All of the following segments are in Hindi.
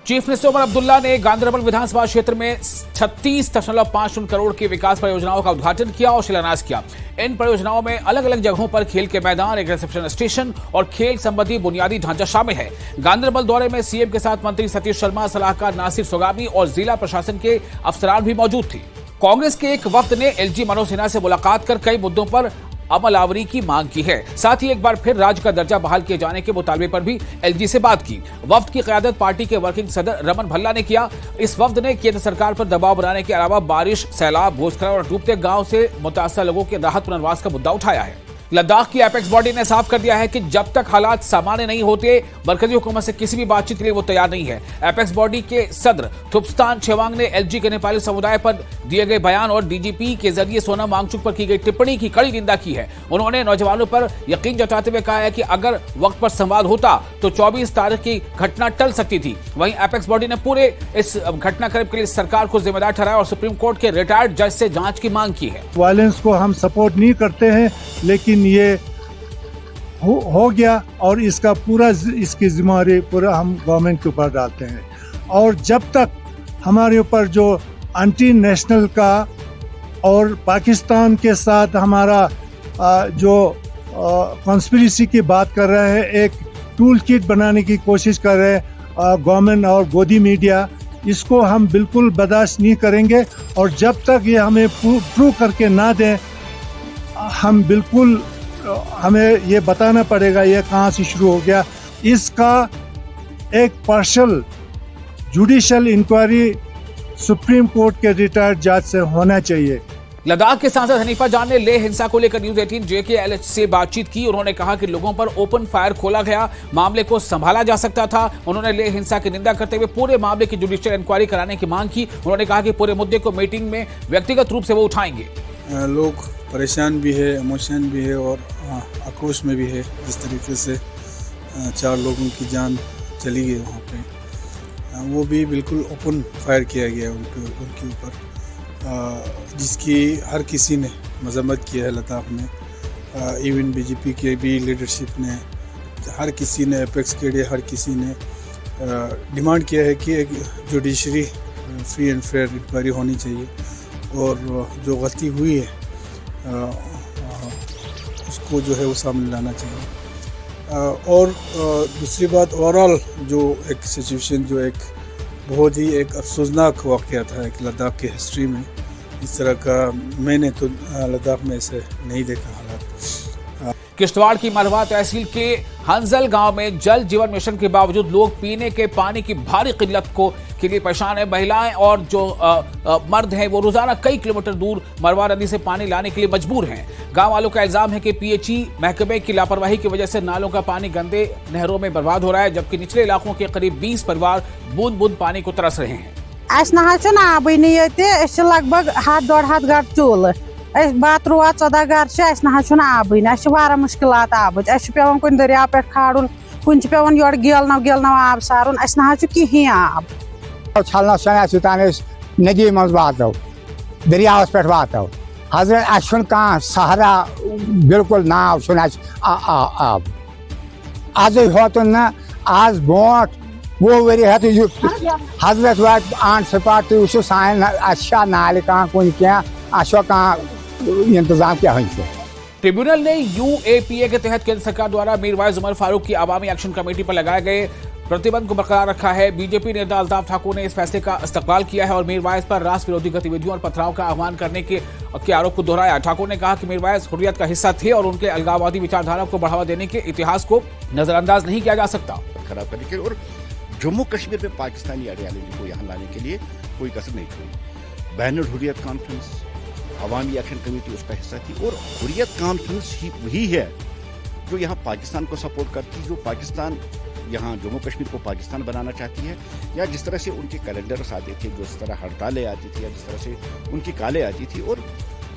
चीफ मिनिस्टर उमर अब्दुल्ला ने गांधरबल विधानसभा क्षेत्र में 36.50 करोड़ की विकास परियोजनाओं का उद्घाटन किया और शिलान्यास किया। इन परियोजनाओं में अलग अलग जगहों पर खेल के मैदान, एक रिसेप्शन स्टेशन और खेल संबंधी बुनियादी ढांचा शामिल है। गांधरबल दौरे में सीएम के साथ मंत्री सतीश शर्मा, सलाहकार नासिर सोगामी और जिला प्रशासन के अफसरान भी मौजूद थे। कांग्रेस के एक वफ्द ने एलजी मनोज सिन्हा से मुलाकात कर कई मुद्दों पर अमलावरी की मांग की है। साथ ही एक बार फिर राज्य का दर्जा बहाल किए जाने के मुतालबे पर भी एलजी से बात की। वफ्द की क़यादत पार्टी के वर्किंग सदर रमन भल्ला ने किया। इस वफ्द ने केंद्र सरकार पर दबाव बनाने के अलावा बारिश, सैलाब, भूस्खलन और डूबते गांव से मुतासर लोगों के राहत पुनर्वास का मुद्दा उठाया है। लद्दाख की एपेक्स बॉडी ने साफ कर दिया है कि जब तक हालात सामान्य नहीं होते, मरकजी हुकूमत से किसी भी बातचीत के लिए वो तैयार नहीं है। एपेक्स बॉडी के सदर थुप्स्तान छेवांग ने एलजी के नेपाली समुदाय पर दिए गए बयान और डीजीपी के जरिए सोनम वांगचुक पर की गई टिप्पणी की कड़ी निंदा की है। उन्होंने नौजवानों पर यकीन जताते हुए कहा है कि अगर वक्त पर संवाद होता तो 24 तारीख की घटना टल सकती थी। वहीं एपेक्स बॉडी ने पूरे इस घटनाक्रम के लिए सरकार को जिम्मेदार ठहराया और सुप्रीम कोर्ट के रिटायर्ड जज से जांच की मांग की है। वायलेंस को हम सपोर्ट नहीं करते हैं, लेकिन ये हो गया और इसका पूरा इसकी जिम्मेदारी पूरा हम गवर्नमेंट के ऊपर डालते हैं। और जब तक हमारे ऊपर जो एंटी नेशनल का और पाकिस्तान के साथ हमारा जो कॉन्स्पिरेसी की बात कर रहे हैं, एक टूल किट बनाने की कोशिश कर रहे हैं गवर्नमेंट और गोदी मीडिया, इसको हम बिल्कुल बर्दाश्त नहीं करेंगे। और जब तक ये हमें प्रूव करके ना दें, हम बिल्कुल हमें ये बताना पड़ेगा ये कहाँ से शुरू हो गया। इसका एक partial judicial inquiry supreme court के रिटायर्ड जज से होना चाहिए। लद्दाख के सांसद हनीफा जान ने लेह हिंसा को लेकर न्यूज 18 JKLH से बातचीत की। उन्होंने कहा कि लोगों पर ओपन फायर खोला गया, मामले को संभाला जा सकता था। उन्होंने लेह हिंसा की निंदा करते हुए पूरे मामले की जुडिशियल इंक्वायरी कराने की मांग की। उन्होंने कहा कि पूरे मुद्दे को मीटिंग में व्यक्तिगत रूप से वो उठाएंगे। लोग परेशान भी है, इमोशन भी है और आक्रोश में भी है। जिस तरीके से 4 लोगों की जान चली गई वहाँ पे, वो भी बिल्कुल ओपन फायर किया गया उनके ऊपर, जिसकी हर किसी ने मजम्मत की है लद्दाख में। इवन बीजेपी के भी लीडरशिप ने, हर किसी ने, एपेक्स के लिए हर किसी ने डिमांड किया है कि एक judiciary free and fair inquiry होनी चाहिए और जो गलती हुई है उसको जो है वो सामने लाना चाहिए। और दूसरी बात, ओवरऑल जो एक सिचुएशन, जो एक बहुत ही एक अफसोसनाक वाक़या था एक लद्दाख की हिस्ट्री में, इस तरह का मैंने तो लद्दाख में ऐसे नहीं देखा हालात। किश्तवाड़ की मलवा तहसील के हंजल गांव में जल जीवन मिशन के बावजूद लोग पीने के पानी की भारी किल्लत के लिए परेशान है। महिलाएं और जो मर्द हैं वो रोजाना कई किलोमीटर दूर मरवा नदी से पानी लाने के लिए मजबूर हैं। गांव वालों का इल्जाम है कि PHE महकमे की लापरवाही की वजह से नालों का पानी गंदे नहरों में बर्बाद हो रहा है, जबकि निचले इलाकों के करीब 20 परिवार बूंद बूंद पानी को तरस रहे हैं। लगभग 1.5 हाथ घर चूल बात 14 घर आबन मुश्किलात आब पे कुन दरिया पे खाड़न, कुन पे योर गेलनव आब सारुन, कहीं आब छलना सन नदी मज वातो दरियावस पे वातो हजरत सहारा बिल्कुल नाव आब आज होतन न आज ब्रोट 20 वरी हजरत वात आन सपाट सान नाल कुन क्या इंतजाम क्या है। ट्रिब्यूनल ने UAPA के तहत केंद्र सरकार द्वारा मीरवाइज उमर फारूक की आवामी एक्शन कमेटी पर लगाए गए प्रतिबंध को बरकरार रखा है। बीजेपी नेता अल्ताफ ठाकुर ने इस फैसले का इस्तकबाल किया है और मीरवाइज पर राष्ट्र विरोधी गतिविधियों और पथराव का आह्वान करने के आरोप को दोहराया। ठाकुर ने कहा कि मीरवाइज हुर्रियत का हिस्सा थे और उनके अलगाववादी विचारधारा को बढ़ावा देने के इतिहास को नजरअंदाज नहीं किया जा सकता। खराब करने के और जम्मू कश्मीर में पाकिस्तानी आइडियोलॉजी को यहाँ लाने के लिए कोई कसर नहीं छोड़ी। बैनर हुर्रियत कॉन्फ्रेंस, अवामी एक्शन कमेटी उसका हिस्सा थी और हुर्रियत कॉन्फ्रेंस ही वही है जो यहाँ पाकिस्तान को सपोर्ट करती है, जो पाकिस्तान यहाँ जम्मू कश्मीर को पाकिस्तान बनाना चाहती है, या जिस तरह से उनके कैलेंडर्स आते थे, जिस तरह हड़तालें आती थी या जिस तरह से उनकी कालें आती थी, और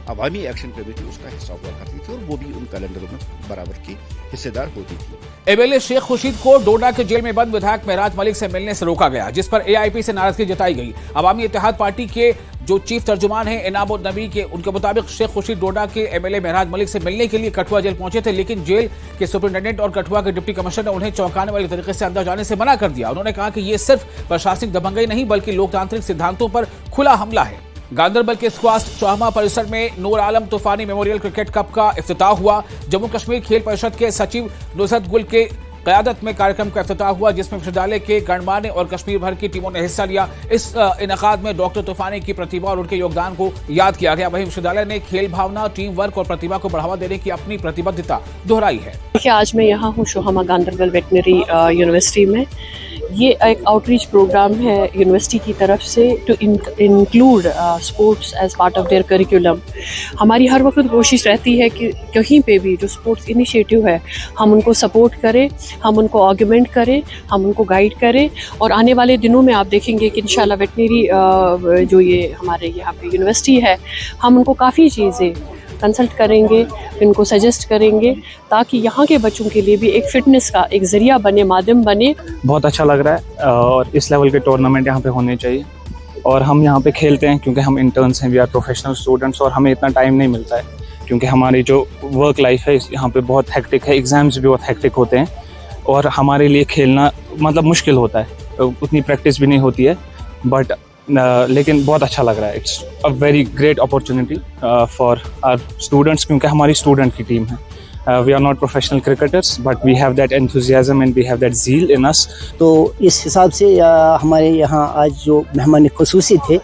अवामी एक्शन कमेटी उसका हिस्सा हुआ करती थी और वो भी उन कैलेंडरों में बराबर की हिस्सेदार होती थी। MLA शेख खुर्शीद को डोडा के जेल में बंद विधायक महराज मलिक से मिलने से रोका गया, जिस पर AIP से नाराजगी जताई गई। अवामी इत्तेहाद पार्टी के जो चीफ तर्जुमान हैं इनाम उन नबी के, उनके मुताबिक शेख खुर्शीद डोडा के एमएलए महराज मलिक से मिलने के लिए कठुआ जेल पहुंचे थे, लेकिन जेल के सुपरिटेंडेंट और कठुआ के डिप्टी कमिश्नर ने उन्हें चौंकाने वाले तरीके से अंदर जाने से मना कर दिया। उन्होंने कहा कि ये सिर्फ प्रशासनिक दबंगई नहीं बल्कि लोकतांत्रिक सिद्धांतों पर खुला हमला है। गांदरबल के स्क्वाश चौहमा परिसर में नूर आलम तूफानी मेमोरियल क्रिकेट कप का इफ्तिताह हुआ। जम्मू कश्मीर खेल परिषद के सचिव नुसरत गुल के क़यादत में कार्यक्रम का इफ्तिताह हुआ, जिसमें विश्वविद्यालय के गणमान्य और कश्मीर भर की टीमों ने हिस्सा लिया। इस इनेकाद में डॉक्टर तूफानी की प्रतिभा और उनके योगदान को याद किया गया। वहीं विश्वविद्यालय ने खेल भावना, टीम वर्क और प्रतिभा को बढ़ावा देने की अपनी प्रतिबद्धता दोहराई है। देखिए, आज मैं यहाँ हूँ चौहमा गांदरबल वेटनरी यूनिवर्सिटी में। ये एक आउटरीच प्रोग्राम है यूनिवर्सिटी की तरफ से to include sports as part of their curriculum. हमारी हर वक्त कोशिश रहती है कि कहीं पे भी जो स्पोर्ट्स इनिशिएटिव है हम उनको सपोर्ट करें, हम उनको ऑर्गुमेंट करें, हम उनको गाइड करें। और आने वाले दिनों में आप देखेंगे कि इंशाल्लाह वेटनरी जो ये हमारे यहाँ पे यूनिवर्सिटी है, हम उनको काफ़ी चीज़ें कंसल्ट करेंगे, इनको सजेस्ट करेंगे ताकि यहाँ के बच्चों के लिए भी एक फ़िटनेस का एक ज़रिया बने, माध्यम बने। बहुत अच्छा लग रहा है और इस लेवल के टूर्नामेंट यहाँ पे होने चाहिए। और हम यहाँ पे खेलते हैं क्योंकि हम इंटर्न्स हैं, वी आर प्रोफेशनल स्टूडेंट्स, और हमें इतना टाइम नहीं मिलता है क्योंकि हमारी जो वर्क लाइफ है यहाँ पे बहुत हेक्टिक है, एग्ज़ाम्स भी बहुत हेक्टिक होते हैं और हमारे लिए खेलना मतलब मुश्किल होता है, उतनी प्रैक्टिस भी नहीं होती है। बट लेकिन बहुत अच्छा लग रहा है। It's a very great opportunity for our students, क्योंकि हमारी स्टूडेंट की टीम है। We are not professional cricketers but we have that enthusiasm and we have that zeal in us. तो इस हिसाब से हमारे यहाँ आज जो मेहमान खुसूसी थे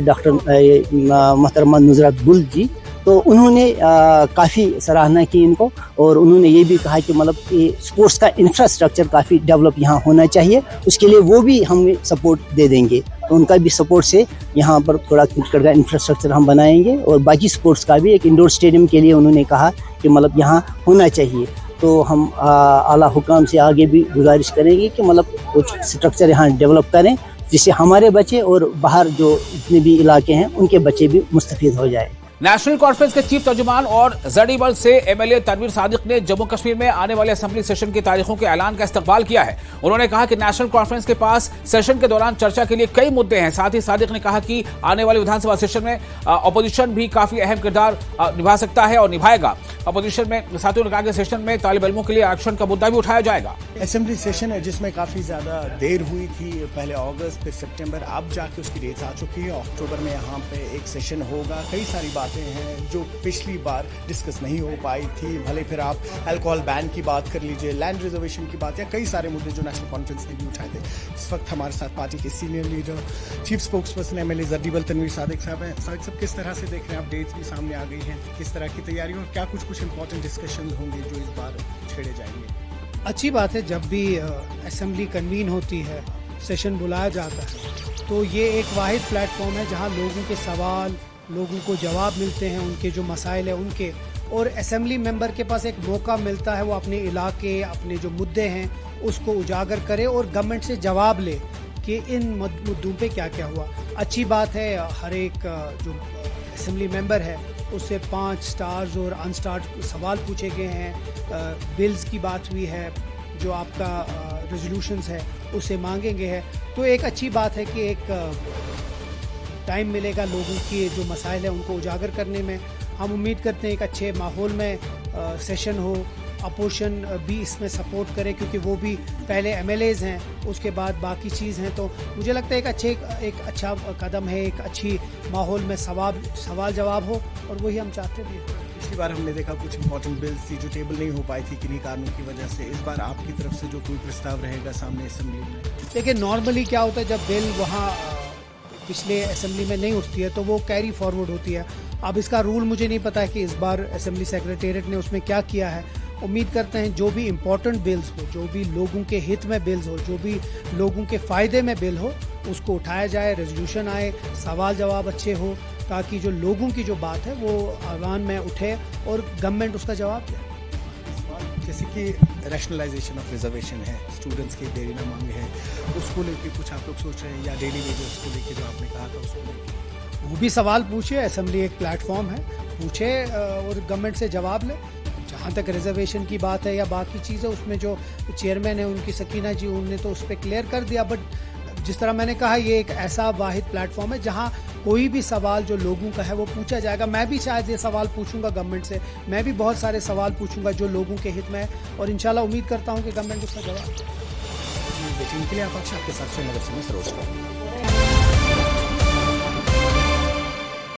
डॉक्टर मोहतरमा नुसरत गुल जी, तो उन्होंने काफ़ी सराहना की इनको, और उन्होंने ये भी कहा कि मतलब ये स्पोर्ट्स का इंफ्रास्ट्रक्चर काफ़ी डेवलप यहाँ होना चाहिए, उसके लिए वो भी हमें सपोर्ट दे देंगे। तो उनका भी सपोर्ट से यहाँ पर थोड़ा क्रिकेट का इंफ्रास्ट्रक्चर हम बनाएंगे, और बाकी स्पोर्ट्स का भी एक इंडोर स्टेडियम के लिए उन्होंने कहा कि मतलब यहाँ होना चाहिए। तो हम आला हुकाम से आगे भी गुजारिश करेंगे कि मतलब कुछ स्ट्रक्चर यहाँ डेवलप करें जिससे हमारे बच्चे और बाहर जो जितने भी इलाके हैं उनके बच्चे भी मुस्तफीद हो जाए। नेशनल कॉन्फ्रेंस के चीफ तर्जुमान और जडीबल से एमएलए तनवीर सादिक ने जम्मू कश्मीर में आने वाले असेंबली सेशन की तारीखों के ऐलान का इस्तकबाल किया है। उन्होंने कहा कि नेशनल कॉन्फ्रेंस के पास सेशन के दौरान चर्चा के लिए कई मुद्दे हैं। साथ ही सादिक ने कहा कि आने वाले विधानसभा सेशन में अपोजिशन भी काफी अहम किरदार निभा सकता है और निभाएगा। अपोजिशन में साथियों ने कहा कि सेशन में तालिब इल्मों के लिए आरक्षण का मुद्दा भी उठाया जाएगा। असेंबली सेशन है जिसमें काफ़ी ज़्यादा देर हुई थी, पहले अगस्त फिर सितंबर, अब जाके उसकी डेट्स आ चुकी है। अक्टूबर में यहाँ पे एक सेशन होगा। कई सारी बातें हैं जो पिछली बार डिस्कस नहीं हो पाई थी, भले फिर आप अल्कोहल बैन की बात कर लीजिए, लैंड रिजर्वेशन की बात, या कई सारे मुद्दे जो नेशनल कॉन्फ्रेंस ने भी उठाए थे। इस वक्त हमारे साथ पार्टी के senior leader chief spokesperson MLA Zadibal Tanvir Sadiq साहब हैं। सादिक साहब, किस तरह से देख रहे हैं आप, डेट्स भी सामने आ गई हैं, किस तरह की तैयारी और क्या कुछ इंपॉर्टेंट डिस्कशन होंगे जो इस बार छेड़े जाएंगे? अच्छी बात है, जब भी असेंबली कन्वीन होती है, सेशन बुलाया जाता है, तो ये एक वाहिद प्लेटफॉर्म है जहां लोगों के सवाल, लोगों को जवाब मिलते हैं, उनके जो मसाइल है उनके, और असेंबली मेंबर के पास एक मौका मिलता है वो अपने इलाके, अपने जो मुद्दे हैं उसको उजागर करे और गवर्नमेंट से जवाब ले कि इन मुद्दों पे क्या क्या हुआ। अच्छी बात है, हर एक जो असेंबली मेंबर है उससे 5 स्टार्स और अनस्टार्ड सवाल पूछे गए हैं। बिल्स की बात हुई है, जो आपका रेजोल्यूशंस है उसे मांगे गए हैं। तो एक अच्छी बात है कि एक टाइम मिलेगा लोगों के जो मसाइल हैं उनको उजागर करने में। हम उम्मीद करते हैं एक अच्छे माहौल में सेशन हो, अपोजिशन भी इसमें सपोर्ट करे क्योंकि वो भी पहले एमएलएज हैं, उसके बाद बाकी चीज़ हैं। तो मुझे लगता है एक अच्छा कदम है, एक अच्छी माहौल में सवाल जवाब हो, और वही हम चाहते भी हैं। पिछली बार हमने देखा कुछ इंपॉर्टेंट बिल्स थी जो टेबल नहीं हो पाई थी किन्हीं कारणों की वजह से। इस बार आपकी तरफ से जो कोई प्रस्ताव रहेगा सामने असेंबली में? देखिए, नॉर्मली क्या होता है, जब बिल वहाँ पिछले असेंबली में नहीं उठती है तो वो कैरी फॉरवर्ड होती है। अब इसका रूल मुझे नहीं पता है कि इस बार असेंबली सेक्रेटेरिएट ने उसमें क्या किया है। उम्मीद करते हैं जो भी इम्पोर्टेंट बिल्स हो, जो भी लोगों के हित में बिल्स हो, जो भी लोगों के फ़ायदे में बिल हो, उसको उठाया जाए, रेजोल्यूशन आए, सवाल जवाब अच्छे हो, ताकि जो लोगों की जो बात है वो आवाम में उठे और गवर्नमेंट उसका जवाब दे। जैसे कि रैशनलाइजेशन ऑफ रिजर्वेशन है, स्टूडेंट्स की देरीना मांग है, उसको लेके कुछ आप लोग सोच रहे हैं, या डेली वेजेस को लेके जो आपने कहा था उसको लेके? वो भी सवाल पूछे, असेंबली एक प्लेटफॉर्म है, पूछे और गवर्नमेंट से जवाब ले। जहाँ तक रिजर्वेशन की बात है या बाकी चीज़ें, उसमें जो चेयरमैन है उनकी सकीना जी, उन्होंने तो उस पर क्लियर कर दिया। बट जिस तरह मैंने कहा, ये एक ऐसा वाहिद प्लेटफॉर्म है जहां कोई भी सवाल जो लोगों का है वो पूछा जाएगा। मैं भी शायद ये सवाल पूछूंगा गवर्नमेंट से, मैं भी बहुत सारे सवाल पूछूंगा जो लोगों के हित में है, और इंशाल्लाह उम्मीद करता हूं कि गवर्नमेंट उसका जवाब। के लिए आप आपके साथ श्रीनगर से मैं सरोज।